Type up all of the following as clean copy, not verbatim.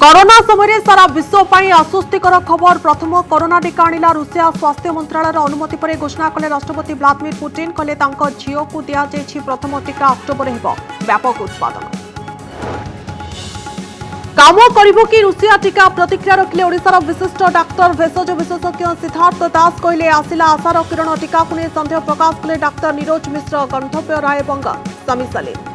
Corona समय सारा विश्व आश्वस्तिकर खबर। प्रथम कोरोना टीका आनिला रूसिया स्वास्थ्य मंत्रालय अनुमति पर घोषणा कले राष्ट्रपति व्लादिमीर पुतिन। कहले झील को दि जाइछि प्रथम टीका अक्टोबर हेबो व्यापक उत्पादन। काम करिबो कि रूसिया टीका प्रतिक्रिया रखिले ओडिशार विशिष्ट डाक्तर भेषज विशेषज्ञ सिद्धार्थ दास। कहले आसिला आशार किरण टीका को सन्देह प्रकाश कले डाक्तर नीरज मिश्र, गंधव्य राय बंग, समी सलीम।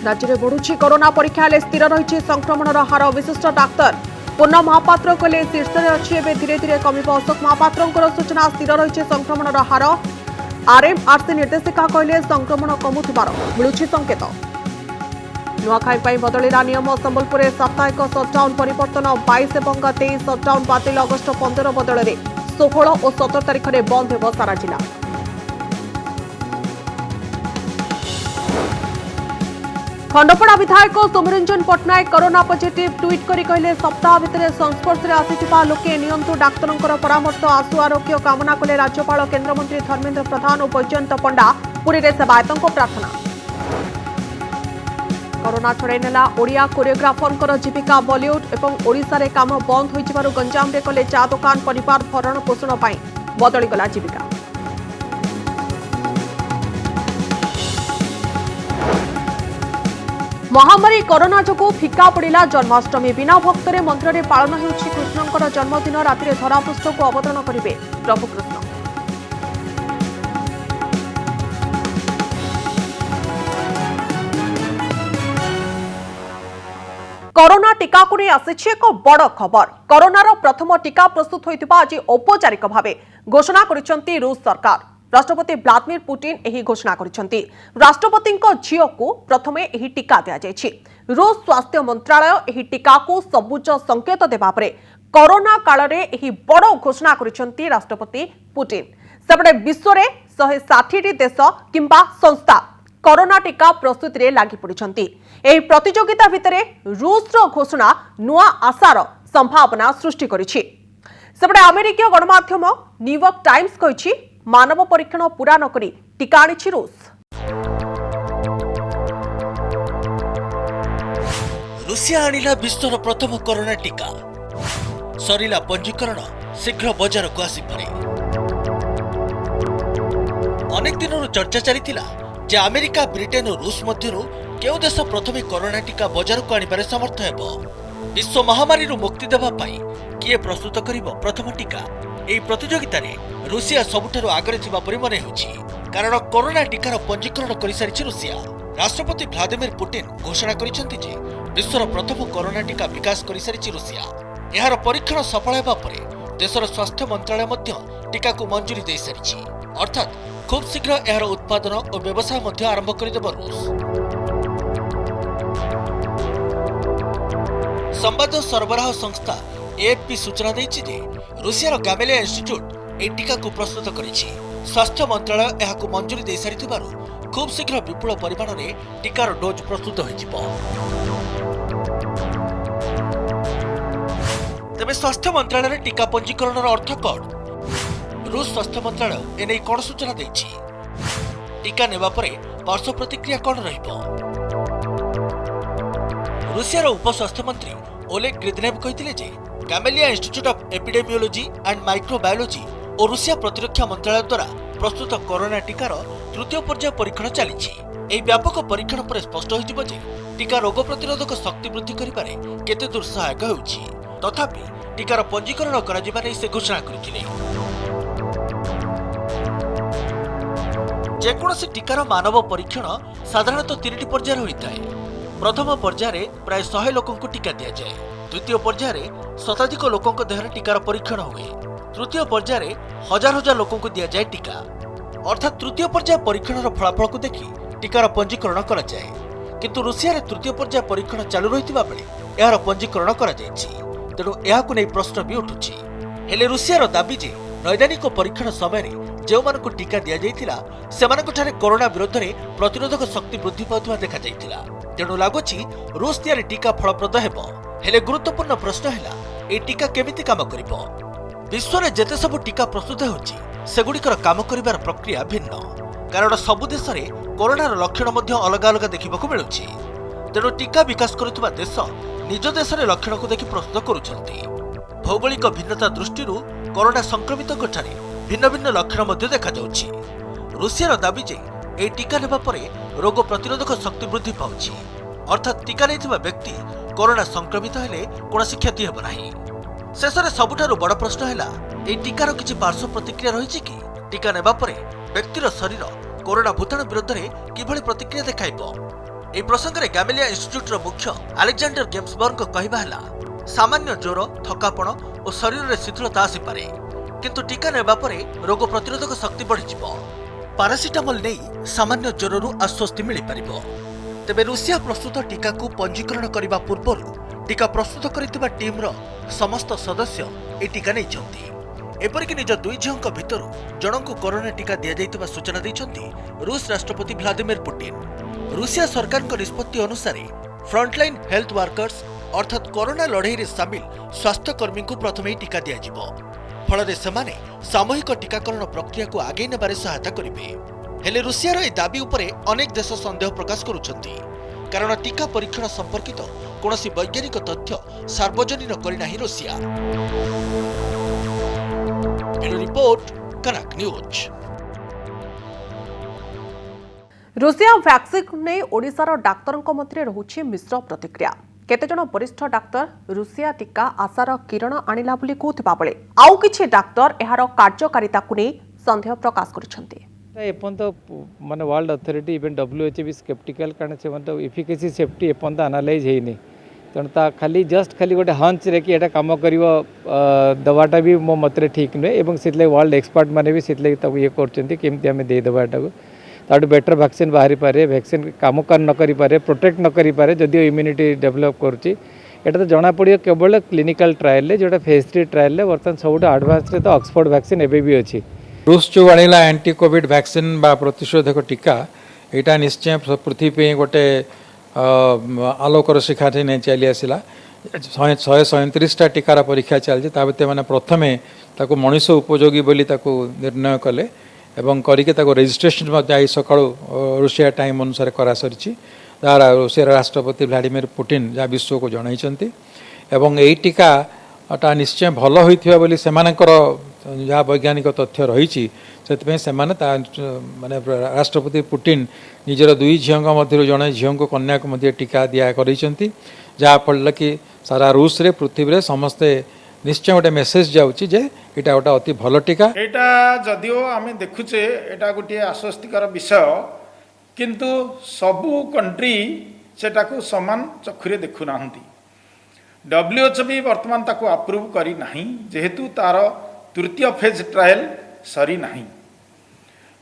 राज्य में बढ़ुछि कोरोना परीक्षा हेले स्थिर रही संक्रमण हार। विशिष्ट डाक्तर पूर्ण महापात्र कहले शीर्ष में अच्छी एवं धीरे धीरे कमिब। अशोक महापात्र सूचना स्थिर रही संक्रमण हार। आरएमआरसी निर्देशिका कहले संक्रमण कमुथिबार मिलुछि संकेत। नुआखाई बदलिला नियम। संबलपुर साप्ताहिक सटडाउन परिवर्तन 22 और 23 सटडाउन बातिल। अगस्ट 15 बदल 16 और 17 तारिख में बंद हो सारा जिला। खंडपड़ा विधायक Soumyaranjan Pattanaik corona positive tweet करी कहले सप्ताह भितर संस्पर्श में आसिथिबा लोके नियंतु डाक्तरंकर परामर्श। आशु आरोग्य कामना कले राज्यपाल केन्द्रमंत्री धर्मेन्द्र प्रधान और वैजयंत पंडा। पुरी में सेवायतों प्रार्थना। कोरोना छड़ाई नेला ओडिया कोरियोग्राफर जीविका। बॉलीवुड और ओडिशा रे काम बंद हो गंजाम रे कले चा दुकान। परिवार भरण पोषण पर बदलीगला जीविका। महामारी कोरोना जोगु फिका पड़ा जन्माष्टमी। बिना भक्तरे मंदिर में पालन होउछि कृष्णंकर जन्मदिन। राति धरापृष्ठ को अवतरण करिवे प्रभु कृष्ण। कोरोना टीका को आसिछि एक बड़ खबर। कोरोनार प्रथम टीका प्रस्तुत होइतिबा आज औपचारिक भावे घोषणा करिसेंती रूस सरकार। राष्ट्रपति व्लादिमीर पुतिन एही घोषणा करिसेंती। राष्ट्रपतिଙ୍କ झियो को प्रथमे एही टीका दिया जायछि। रूस स्वास्थ्य मंत्रालय एही टीका को सबुज संकेत देबा परे कोरोना काल रे एही बड़ घोषणा करिसेंती राष्ट्रपति पुतिन। सेपटे विश्व रे 160 देश किंबा संस्था कोरोना टीका प्रस्तुति रे लागि पड़िछंती। एही प्रतियोगिता भितरे रूस रो घोषणा नुआ आशार संभावना सृष्टि करिछि। सेपटे अमेरिकीय गणमाध्यम न्यूयॉर्क टाइम्स कहिछि मानव परीक्षण पूरा नकरी टीका आनिछि रूस। रूसिया आनिला विश्वर प्रथम कोरोना टीका। सरिला पंजीकरण शीघ्र बाजार को आसी पारे। अनेक दिन चर्चा चली जे अमेरिका, ब्रिटेन और रूस मध्यरु केउ देश प्रथमे कोरोना टीका बाजार को आनिबारे समर्थ हेबो। विश्व महामारी मुक्ति देबा पाई किए प्रस्तुत करिबो प्रथम टीका। एही प्रतियोगिता रे रूसिया सबुठारु आगरे थिबा परि मने होछि, कारण कोरोना टीकार पंजीकरण करि सारिछि रूसिया। राष्ट्रपति व्लादिमीर पुतिन घोषणा करिसेंति जे विश्वर प्रथम कोरोना टीका विकास करि सारिछि रूसिया। एहार परीक्षण सफल हेबा परे देशर स्वास्थ्य मंत्रालय मध्य टीका को मंजूरी दे सारिछि। अर्थात खूब शीघ्र एहार उत्पादन और व्यवसाय मध्य आरंभ करिदेब रूस। संवाद सरबराह संस्था एएफपी सूचना दैछि जे रूसियार गामेलिया इंस्टीट्यूट ए टीका को प्रस्तुत करिछि। स्वास्थ्य मंत्रालय एहाकु मंजूरी दे सारिथिबारु खूब शीघ्र विपुल परिमाण रे टीकार डोज प्रस्तुत होइजिबो। तबे स्वास्थ्य मंत्रालय टीका पंजीकरणर अर्थ कौन? रूस स्वास्थ्य मंत्रालय एने कोन सूचना दैछि? टीका नेबा परे पार्श्व प्रतिक्रिया कोन रहिबो? रूसियार उप स्वास्थ्य मंत्री ओलेग ग्रिदनेव कहिथिले जे Gamaleya institute of epidemiology and microbiology और रूसिया प्रतिरक्षा मंत्रालय द्वारा प्रस्तुत कोरोना टीकार तृतीय पर्याय परीक्षण चली। एही व्यापक परीक्षण पर स्पष्ट होइजिबो जे टीका रोग प्रतिरोधक शक्ति वृद्धि करिबारे केते दूर सहायक होउछि। तथापि टीकार पंजीकरण कराजिबा नै से घोषणा करिथिले। जेकोसी टीकार मानव परीक्षण साधारणतः 3टी पर्याय होइताय। प्रथम पर्याय प्राय 100 लोकों को टीका दिया जाए। द्वितीय पर्याय शताधिक लोकों देहर टीकार परीक्षण हुए। तृतीय पर्याय हजार हजार लोकों को दिया जाए टीका। अर्थात तृतीय पर्याय परीक्षण फलाफल को देखि टीकार पंजीकरण करा जाए। किंतु रूसिया रे तृतीय पर्याय परीक्षण चालू रहितिबा बेले एहार पंजीकरण करा जायछि। तेणु एहाकु नै प्रश्न भी उठुछि। हेले रूसियार दाबी जे नैदानिक परीक्षण समय जो टीका दि जाइथिला सेमानकठारे कोरोना विरोध में प्रतिरोधक शक्ति वृद्धि पाउथबा देखा जाइथिला। तेणु लागुछि रूस तैयारी टीका फलप्रद हेबो। हेले गुरुत्वपूर्ण प्रश्न है ए टीका केमिति काम करिबो? विश्व में जेते सब टीका प्रस्तुत होछि सेगुड़िकर काम करिबार प्रक्रिया भिन्न, कारण सबु देश में कोरोनार लक्षण अलग अलग देखा मिलूँ। तेणु टीका विकास करुवा देश निज देश लक्षण को देखि प्रस्तुत करुछंती। भौगोलिक भिन्नता दृष्टि कोरोना संक्रमितों ठारे भिन्न भिन्न लक्षण मध्य देखा जाउछि। रूसियार दाबी जे ए टीका नेबा परे रोग प्रतिरोधक शक्ति वृद्धि पाउछि, अर्थात टीका नैथिबा व्यक्ति कोरोना संक्रमित हेले कोनोसी क्षति हेब नाही। शेषरे सबुठारु बड़ प्रश्न हैला ए टीकार किछि पार्श्व प्रतिक्रिया रहिछि कि? टीका नेबा परे व्यक्तिर शरीर कोरोना भूताणु विरुद्ध रे किभଳି प्रतिक्रिया देखाइबो? ए प्रसंगरे गैमेलिया इंस्टीट्यूट मुख्य अलेक्जेंडर गेम्सबर्ग को कहबा हैला, सामान्य ज्वर, थकापण और शरीर में शिथिलता आसीपे, किंतु टीका नेबा परे रोग प्रतिरोधक शक्ति बढ़िजिबो। पारासिटामोल नहीं सामान्य ज्वररू आश्वस्ति मिल पारिबो। तेबे रूसिया प्रस्तुत टीका को पंजीकरण करने पूर्व टीका प्रस्तुत करितबा टीमर समस्त सदस्य ए टीका नहीं छथि। एपरिक निज दुई झील भितर जनक कोरोना टीका दि जाइतबा सूचना दैछन्ति रूस राष्ट्रपति व्लादिमीर पुतिन। रूसिया सरकार निष्पत्ति अनुसार फ्रंटलाइन हेल्थ वर्कर्स अर्थात कोरोना लड़ाई रे सामिल स्वास्थ्यकर्मी को प्रथम ही टीका दि जाइबो। फल से सामूहिक टीकाकरण प्रक्रिया को आगे नेबारे सहायता करेंगे। हेले रूसियार ए दाबी उपरे अनेक देश संदेह प्रकाश करुछन्ति, कारण टीका परीक्षण संपर्कित कौनसी वैज्ञानिक तथ्य सार्वजनीन करना रूसिया। ब्यूरो रिपोर्ट, कनक न्यूज। रूसिया वैक्सीन ने ओडिशार डाक्तरों मध्य रहुछि मिश्र प्रतिक्रिया। केतेजन वरिष्ठ डाक्तर रूसिया टीका आशार किरण आनिला बोली कहथिबा बेले आउ किछि डाक्तर एहार कार्यकारिता को नै संदेह प्रकाश करिसथि। एपन तो माने वर्ल्ड अथॉरिटी इवन WHO भी स्केप्टिकल कारण से मतलब इफिकेसी सेफ्टी एपन तो एनालाइज हेनी, तेणु ता खाली जस्ट खाली गोटे हंच रे कि एटा काम करिवो दवाटा भी मो मतरे ठीक नुहे एवं सेतले वर्ल्ड एक्सपर्ट माने भी सेतले तब ये करचंती केमती हमें दे दवा एटा को ताडू बेटर वैक्सीन बाहरी पारे, वैक्सीन काम कर न करि पारे, प्रोटेक्ट न करि पारे, जदियो इम्यूनिटी डेवलप करूची एटा तो जना पड़ियो केवल क्लिनिकल ट्रायल ले जोटा फेज 3 ट्रायल ले वर्तमान सबुठ एडवांस रे तो ऑक्सफोर्ड वैक्सीन एबे भी अछि। रूस जो आनिला एंटी कोविड वैक्सीन बा प्रतिषेधक टीका यहाँ निश्चय पृथ्वी गोटे आलोकर शिखा नहीं चली आसला। 137टा टीकार परीक्षा चलती मैंने प्रथमे ताको मनुष्य उपयोगी बोली ताको निर्णय कले एवं करके रेजिस्ट्रेशन आई सका रूसिया टाइम अनुसार करा सरी जहाँ रूसिया राष्ट्रपति व्लादिमीर पुतिन जहाँ विश्व को जनई एवं यही टीका निश्चय भल होइथिबा बोली सेमानकर जहाँ वैज्ञानिक तथ्य रही से माने राष्ट्रपति पुतिन निजर दुई झील मध्य जड़े झील को कन्या को मध्य टीका दिया करते जहाँफल कि सारा रूस रे पृथ्वी रे समस्ते निश्चय गोटे मेसेज जाऊँगी जे यहाँ गोटे अति भल टीका। यहाँ जदिओ आम देखुचे एटा गोटे आश्वस्तिकर विषय, किंतु सबू कंट्री सेटा को समान चक्षुरे देखुना। WHO भी वर्तमान ताको अप्रूव करी नहीं जेहेतु तार तृतीय फेज ट्रायल सरी नहीं।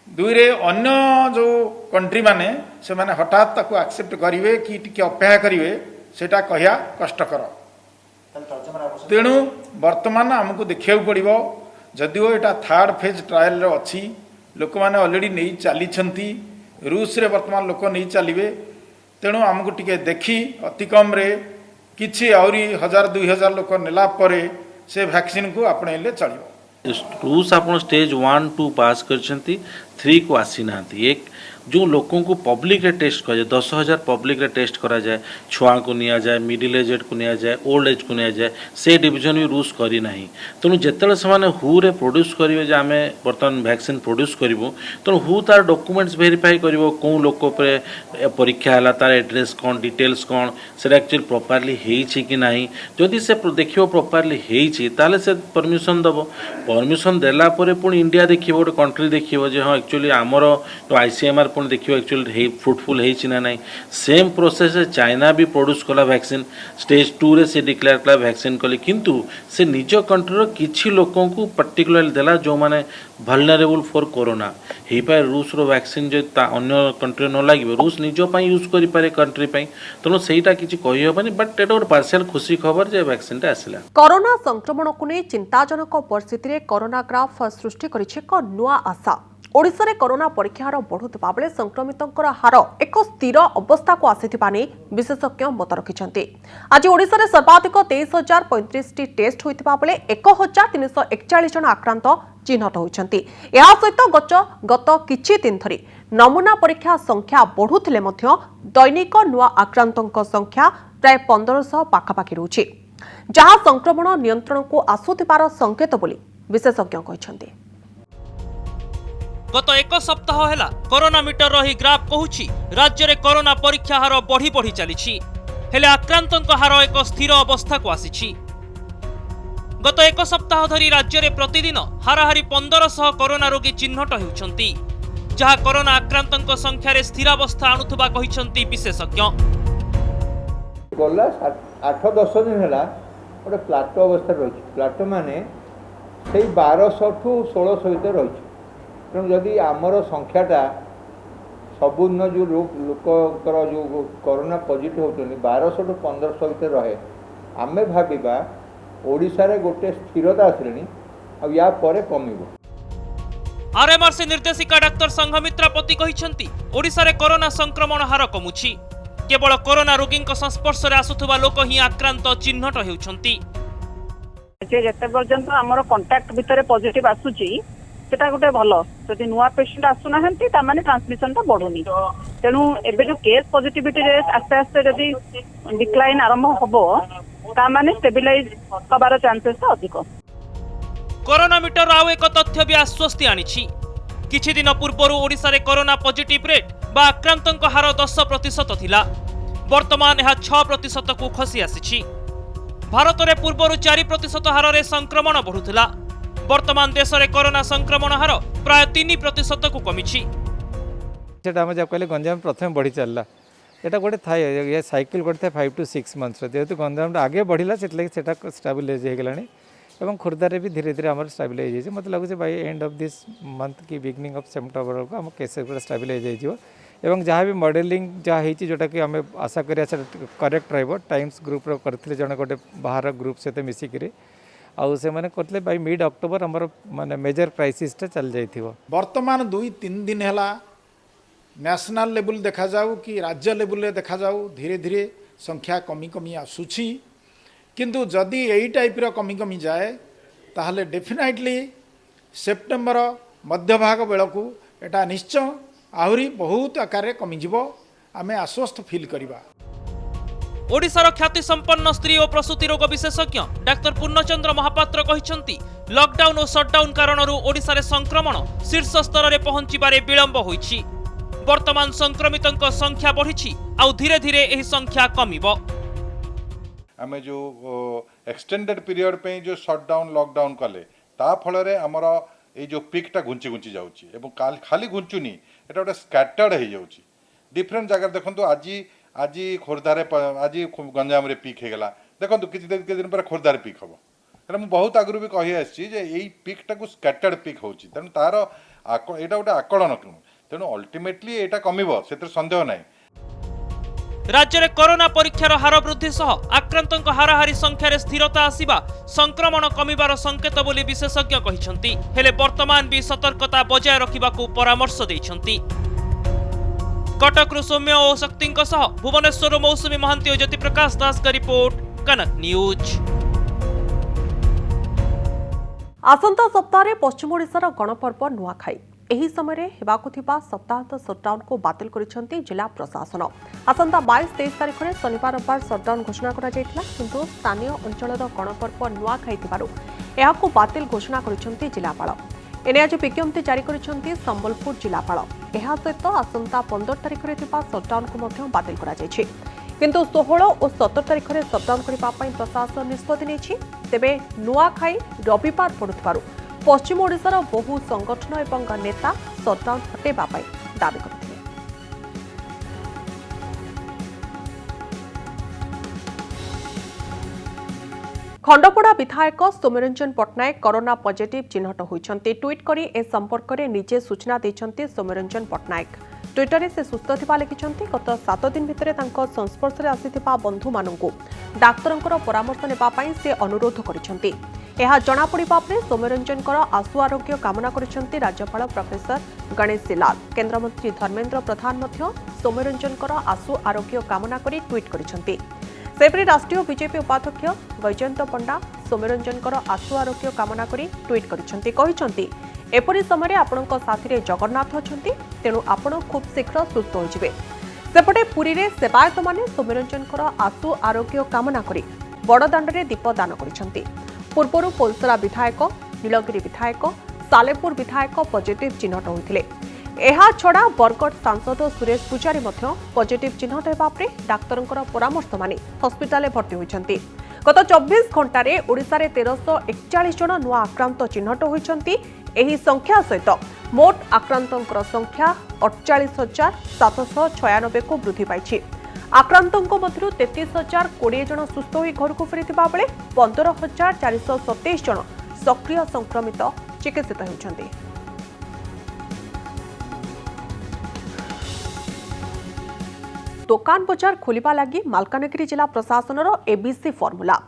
दुई रे अन्य जो कंट्री माने से माने हठात ताको एक्सेप्ट करिवे कि टिके अपेक्षा करिवे सेटा कहया कष्टकर। तेणु वर्तमान आमको देखिया पड़िबो जदिओ एटा थर्ड फेज ट्रायल रे अछि, लोक माने ऑलरेडी नहीं चली छंती, रूस रे वर्तमान लोक नहीं चलिवे। तेणु आमको टिके देखी अति कम रे किछि आउरी 1000-2000 लोक नेला परे से वैक्सीन को आपणेले चलिबो। रूस आप स्टेज 1-2 पास कर 3 को आसी ना। एक जो लोगों को पब्लिक रे टेस्ट करा जाए 10,000 पब्लिक रे टेस्ट करा जाए, छुआ को निया जाए, मिडिल एजेड को निया जाए, ओल्ड एज को निया जाए, से डिविजन भी रूस करी नहीं। तेणु जिते से हु रे प्रोड्यूस करेंगे जे आम बर्तमान वैक्सीन प्रोड्यूस करूँ तेणु हु तार डॉक्यूमेंट्स वेरीफाई कर कौ लोक परीक्षा है तार एड्रेस कौन डिटेल्स कौन से एक्चुअली प्रॉपर्ली होती कि नहीं। जदि से देखिए प्रॉपर्ली होता से परमिशन दब। परमिशन देला पुणी इंडिया देखिए गोटे कंट्री देखिए जे हाँ एक्चुअली आमर जो ICMR पुणी देखिए एक्चुअली फ्रुटफुल होती ना नहीं। सेम प्रोसेस चाइना भी प्रोड्यूस कला वैक्सीन स्टेज 2 रे से डिक्लेयर कला वैक्सीन कले, किंतु से निज कंट्रीर किछि लोकों को पर्टिकुलरली देला जो माने वल्नरेबल फॉर कोरोना ही पाए रूस रो वैक्सीन जो अन्य कंट्री न लगे रूस निज पाई यूज करि पारे कंट्री पाई। तेणु सेटा किछि कहि होबनी, बट एटा गोटे पार्शियल खुशी खबर जे वैक्सीन टा आसिला। कोरोना संक्रमण को नहीं चिंताजनक परिस्थिति रे कोरोना ग्राफ सृष्टि करिछि एक नुआ आशा। ओडिशा रे कोरोना परीक्षा हार बढ़ुवा बेले संक्रमितों हार एक स्थिर अवस्था को आसीथिबा नै विशेषज्ञ मत रखिछन्ति। आज ओडिशा रे सर्वाधिक 23,035 टी टेस्ट होइतिबा बेले 1,341 जन आक्रांत चिन्हट होइछन्ति। एहा सहित गत किछि दिन धरि नमूना परीक्षा संख्या बढ़ुथिले मध्य दैनिक नुआ आक्रांतों संख्या प्राय 1500 पाखापाखि रहुछि, जहाँ संक्रमण नियंत्रण को आसुथिबार संकेत बोली विशेषज्ञ कहिछन्ति। गत एक सप्ताह है कोरोना मीटर रही ग्राफ कहूछि राज्य में कोरोना परीक्षा हार बढ़ी बढ़ी चली हेले आक्रांतों हार एक स्थिर अवस्था को आसी। गत एक सप्ताह धरी राज्य में प्रतिदिन हाराहारी 1500 कोरोना रोगी चिन्हट होउछन्ति, जहाँ कोरोना आक्रांतों संख्या रे स्थिरावस्था आणुथबा कहिछन्ति विशेषज्ञ। गला 8-10 दिन है गोटे प्लाटो अवस्था रही। प्लाटो माने से 1200 ठू 1600 भितर रही। तेणु जदि आमर संख्याटा सबुदिन जो लोकर जो कोरोना पॉजिटिव होती 1200 ठू 1500 भितर रहे, आमे भाविबा ओडिशा रे गोटे स्थिरता आसलेनी आ या परे कमिबो। आरएमआरसी निर्देशिका डाक्टर संघमित्रापति कहिछन्ति ओडिशा रे कोरोना संक्रमण हार कमुछि, केवल कोरोना रोगी संस्पर्श रे आसुथुबा लोक ही आक्रांत चिन्हट हेउछन्ति। जेते पर्यंत हमर कांटेक्ट भितर पॉजिटिव आसुची सेटा गोटे भल, जदि नुआ पेशेंट आसुना हंती ता माने ट्रांसमिशन ता बढ़ुनी। तेणु एबे जो केस पॉजिटिविटी रेट आस्ते आस्ते जदि डिक्लाइन आरंभ हबो ता माने स्टेबिलाइज हबार चांसेस ता अधिक। कोरोना मीटर आउ एक तथ्य भी आश्वस्ति आनिछि। किछि दिन पूर्व ओडिशा रे कोरोना पॉजिटिव रेट बा आक्रांतों हार 10% थिला, वर्तमान यह 6% को खसी आसिछि। भारत में पूर्व 4% हार रे संक्रमण बढ़ुथिला, वर्तमान देश में कोरोना संक्रमण हार प्राय 3% को कमिछि। सेटा हम जब कहले गंजाम प्रथम बढ़ी चलला, एटा गोटे थाए ये साइकिल गोटे 5 to 6 मंथ्स जेहेतु गंजाम आगे बढ़िला सेटा स्टेबलाइज हो गलानी एवं खुर्दारे भी धीरे धीरे आम स्टेबलाइज हो। मत लगुच by end of this month की बिगनिंग ऑफ सेप्टेम्बर को आम केसेस गुड़ा स्टेबलाइज हो एवं जहाँ भी मॉडलिंग जहाँ होती जोटा कि आम आशा करिया करेक्ट रहिबो। टाइम्स ग्रुप रो करथिले जने गोटे बाहर ग्रुप सहित मिसिकी आउ से माने करथिले बाय मिड अक्टोबर हमर माने मेजर क्राइसिस टा चल जाइथिबो। वर्तमान 2-3 दिन है नेशनल लेवल देखा जाऊ कि राज्य लेवल देखा जाऊ धीरे धीरे संख्या कमी कमी आसुछि, किंतु जदि यही टाइप रो कमी कमी जाए ताहले डेफिनेटली सेप्टेम्बर मध्य भाग बेलू एटा निश्चय आहरी बहुत आकार कमी जीवो, आमे आश्वस्त फील करिबा। ओडिशार ख्याति संपन्न स्त्री और प्रसूति रोग विशेषज्ञ डाक्टर पूर्णचंद्र महापात्र कहिछन्ति लॉकडाउन और शटडाउन कारणरू ओडिशा रे संक्रमण शीर्ष स्तर रे पहुंचिबारे विलंब होईछि। वर्तमान संक्रमितों संख्या बढ़िछि आउ धीरे धीरे एही संख्या कमिबो। आमे जो एक्सटेंडेड पीरियड पे जो शटडाउन लॉकडाउन कले ता फल रे हमर ए जो पिकटा घुंची घुंची जाउछि एवं खाली घुंचुनी एटा गोटे स्कैटर्ड हो जाउछि डिफरेंट जगह। देखंतु आज खोर्धारे आज गंजाम रे पिक हेगला, देखंतु किछि दिन पर खोर्धारे पिक हबो। एटा मु बहुत आगरु भी कहि आछि जे एई पिकटा को स्कैटर्ड पिक होउछि, तेनु तार एटा गोटे आकलन, तेनु अल्टीमेटली एटा कमिबो सेतर संदेह नै। राज्य में कोरोना परीक्षार हार वृद्धि सह आक्रांतों हाराहारी संख्यार स्थिरता आसिबा संक्रमण कमिबार संकेत बोली विशेषज्ञ कहिछन्ति, हेले वर्तमान भी सतर्कता बजाय रखिबाकू परामर्श दैछन्ति। कटकरू सौम्य और शक्ति सह भुवनेश्वर मौसुमी महांती और ज्योति प्रकाश दास का रिपोर्ट, कनक न्यूज। आसंता सप्ताह पश्चिम ओडिशार गणपर्व नुआखाई एही समय हेबाकु थिबा सप्ताहांत सटडाउन को बातिल करिसेंति जिला प्रशासन। आसंता 22-23 तारिख में शनिवार रविवार सटडाउन घोषणा करा जायतिला, किंतु स्थानीय अंचलर गणपर्व नुआखाई थिबारु एहाकु बातिल घोषणा करिसेंति जिलापाल। एने आज विज्ञप्ति जारी करिसेंति संबलपुर जिलापाल। एहा सहित आसंता 15 तारिख में थिबा सटडाउन को मध्य बातिल करा जायछि, किंतु 16 और 17 तारिख में सटडाउन करबा पई प्रशासन निष्पत्ति नेछि। तेबे नुआखाई रविवार पड़ुथिबारु पश्चिम ओडिशार बहु संगठन एवं नेता सटडाउन हटेबा पई दाबी करथिले। खंडपड़ा विधायक सौम्यरंजन पट्टनायक कोरोना पॉजिटिव चिन्हट होइछन्ति। ट्वीट करी ए संपर्क में निजे सूचना दैछन्ति सौम्यरंजन पट्टनायक। ट्विटर से सुस्थ थिबा लिखिछन्ति गत 7 दिन भितर तांको संस्पर्श रे आसिथिबा बंधु मानंकु डाक्तरंकर परामर्श नेबा पई से अनुरोध करिछन्ति। ଏହା जଣାपड़ा सौम्यरंजन आशु आरोग्य कामना करिसेंती राज्यपाल प्रोफेसर गणेशी लाल। केंद्रमंत्री धर्मेंद्र प्रधान सौम्यरंजन आशु आरोग्य कामना करी ट्वीट करिसेंती। सेपरी राष्ट्रीय बीजेपी उपाध्यक्ष वैजयंत पंडा सौम्यरंजन आशु आरोग्य कामना करी ट्वीट करिसेंती। कहिसेंती एपरी समय आपणक साथी जगन्नाथ अछंती, तेणु आपण खूब शीघ्र सुस्थ होइजिबे। सेपटे पुरी रे सेवायत माने सौम्यरंजन आशु आरोग्य कामना करी बड़दाण्डे दीपदान करिसेंती। पूर्व पोलसरा विधायक, नीलगिरी विधायक, सालेपुर विधायक पॉजिटिव चिन्हट होते। यह छड़ा बरगड़ सांसद सुरेश पूजारी पॉजिटिव चिन्हट होगा डाक्तर परामर्श मानि हस्पिटाल भर्ती होती। गत 24 घंटे ओडिशा रे 1341 जन नुआ आक्रांत चिन्हट होती। यह संख्या सहित मोट आक्रांतों संख्या 48,796 को वृद्धि पाई। आक्रांतों मध्य 33,020 जन सुस्थ हो घर को फेरी बेले 15,427 जन सक्रिय संक्रमित चिकित्सित होती। दुकान बजार खोलिबा लगी मालकानगिरी जिला प्रशासन एबीसी फर्मुला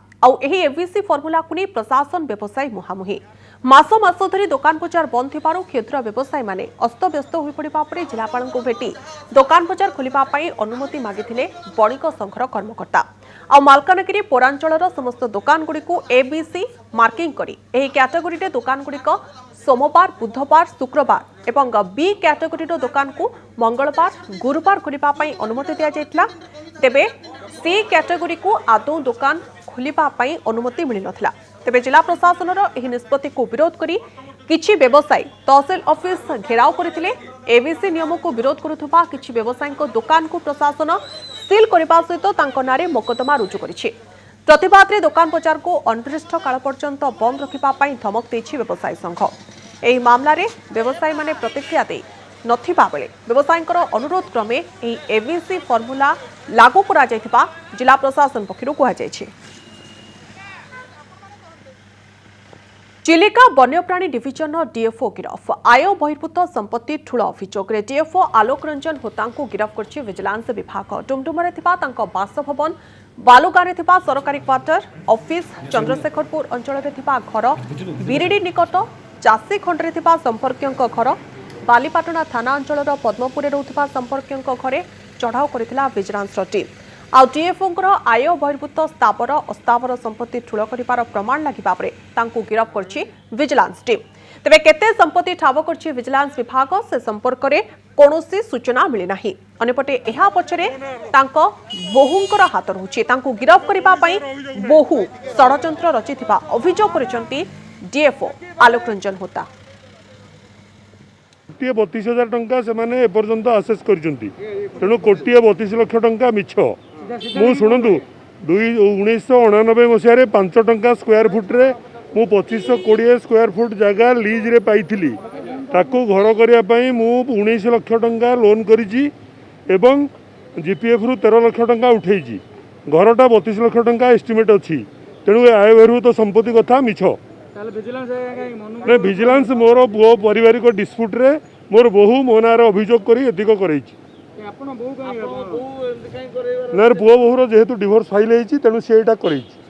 एबीसी फर्मुला को नहीं प्रशासन व्यवसायी मुहांमुही मास मास धरी दुकान बजार बंद थिबारु क्षुद्र व्यवसायी माने अस्तव्यस्त होई पड़िबा परे जिलापाल को भेटी दुकान बजार खोलिबा पई अनुमति मागिथिले बणिक संघर कर्मकर्ता। आ मालकानगिरी पौरांचलर समस्त दुकान गुडी को एबीसी मार्किंग करी एही कैटेगोरी रे दुकान गुडीक सोमवार, बुधवार, शुक्रवार एवं बी कैटेगोरी दुकान को मंगलवार, गुरुवार खोलिबा पई अनुमति दिया जायतिला। तेबे सी कैटेगोरी को आदौ दुकान खोलिबा पई अनुमति मिली नथिला। तेबे जिला प्रशासन एही निष्पत्ति को विरोध करी किछि व्यवसायी तहसील ऑफिस घेराव करथिले। एबीसी नियम को विरोध करुथबा किछि व्यवसायी दुकान को प्रशासन सील करने सहित तांको नारे मोकदमा रुजु करिछि। प्रतिवाद रे दुकान बजार को अनिर्दिष्ट काल पर्यंत बंद रखिबा पई धमक देछि व्यवसायी संघ। एही मामला रे व्यवसायी माने प्रतिक्रिया दे नथिबा बेले व्यवसायींकर अनुरोध क्रमे एही एबीसी फर्मुला लागू करा जायथिबा जिला प्रशासन पक्षरु कहा जायछि। चिलिका वन्यप्राणी डिविजन डीएफओ गिरफ आय बहिर्भूत संपत्ति ठूल अभियोग रे डीएफओ आलोक रंजन होता गिरफ कर विजिलेंस विभाग। डुमडुमरे बासभवन, बालुगाँव में सरकारी क्वार्टर ऑफिस, चंद्रशेखरपुर अंचल घर, बिरिडी निकट चासी खंडे संपर्क घर, बालीपाटना थाना अंचल पद्मपुर रोकथा संपर्क घरे चढ़ाऊ कर विजिलेंस टीम। आउ डीएफओ आय बहिर्भूत स्थावर अस्थावर संपत्ति ठूल कर प्रमाण लगिबा गिरफ कर विजिलेंस टीम। तेबे केते संपत्ति ठाब कर विजिलेंस विभाग से संपर्क में कौनसी सूचना मिली नाही। अन्यपटे एहा पछरे तांको बोहूंकर हाथ रहुछि। तांको गिरफ करिबा पई बोहू षडयंत्र रचिथिबा अभियोग करिसंती डीएफओ आलोक रंजन होता। 32,000 टंका से एपर्यंत आसेस करछंती, तेणु 1,32,00,000 टंका मिछ। मु शुणु 1999 मसीह 5 टंका स्क्वायर फुट रे मु 2520 स्क्वायर फुट जगह लीज रे पाइथिली। ताकू घर करने मु 19 लाख टंका लोन करिछि एवं जीपीएफ रु 13 लाख टंका उठेछि। घरटा 32 लाख टंका एस्टिमेट अछि, तेणु आय बहिर्भूत संपत्ति कथा मिछ। विजिलेंस मोर पुओ पारिवारिक डिस्प्यूट रे मोर बहु मो नार अभियोग करी एतिक करैछि। पुओ बहुर जेहेतु डिवोर्स फाइल होइछि, तेणु से एटा करैछि।